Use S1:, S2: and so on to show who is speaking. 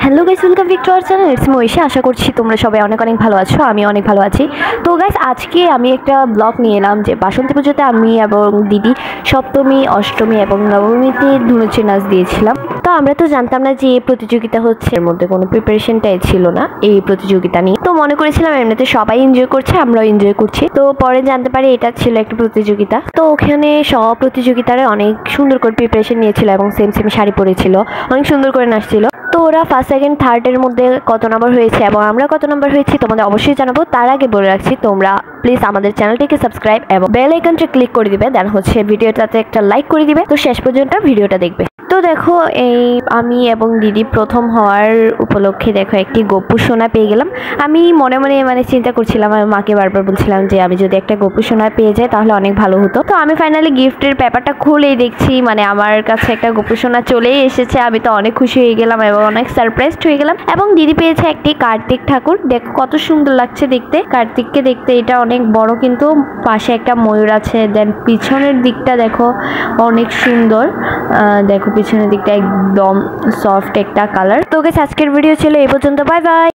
S1: Hello guys, welcome back to our channel. It's Mahisha. আশা করছি তোমরা সবাই অনেক অনেক ভালো আছো। আমি অনেক ভালো আছি। তো গাইস, আজকে আমি একটা ব্লগ নিয়ে এলাম যে বাসন্তী পুজোতে আমি এবং দিদি সপ্তমী, অষ্টমী এবং নবমীতে ধুনুচি নাচ দিয়েছিলাম। তো আমরা তো জানতাম না যে এই প্রতিযোগিতা হচ্ছে, এর মধ্যে কোনো প্রিপারেশনটাই ছিল না এই প্রতিযোগিতা নিয়ে। তো মনে করেছিলাম এমনিতে সবাই এনজয় করছে, আমরাও এনজয় করছি। তো পরে জানতে পারি এটা ছিল একটা প্রতিযোগিতা। তো ওখানে সব প্রতিযোগিতারা অনেক সুন্দর করে প্রিপারেশন নিয়েছিল এবং সেম সেম শাড়ি পরেছিল, অনেক সুন্দর করে নাচছিল। তো ওরা ফার্স্ট, সেকেন্ড, থার্ডের মধ্যে কত নম্বর হয়েছে এবং আমরা কত নম্বর হয়েছি তোমাদের অবশ্যই জানাবো। তার আগে বলে রাখছি, তোমরা প্লিজ আমাদের চ্যানেলটিকে সাবস্ক্রাইব এবং বেল আইকনটা ক্লিক করে দিবে, দেন হচ্ছে ভিডিওটাতে একটা লাইক করে দিবে। তো শেষ পর্যন্ত ভিডিওটা দেখবে। তো দেখো, এই আমি এবং দিদি প্রথম হওয়ার উপলক্ষে দেখো একটি গপ্পু সোনা পেয়ে গেলাম। আমি মনে মনে চিন্তা করছিলাম, আমি মাকে বারবার বলছিলাম যে আমি যদি একটা গপ্পু সোনা পেয়ে যাই তাহলে অনেক ভালো হতো। তো আমি ফাইনালি গিফটের পেপারটা খুলেই দেখছি আমার কাছে একটা গপ্পু সোনা চলেই এসেছে। আমি তো অনেক খুশি হয়ে গেলাম এবং অনেক সারপ্রাইজড হয়ে গেলাম। এবং দিদি পেয়েছে একটি কার্তিক ঠাকুর। দেখো কত সুন্দর লাগছে দেখতে, কার্তিককে দেখতে। এটা অনেক বড়, কিন্তু পাশে একটা ময়ূর আছে। দেন পিছনের দিকটা দেখো অনেক সুন্দর। দেখো পিছনের দিকটা একদম সফট একটা কালার। তো গাইস, আজকের ভিডিও ছিল এই পর্যন্ত। Bye bye.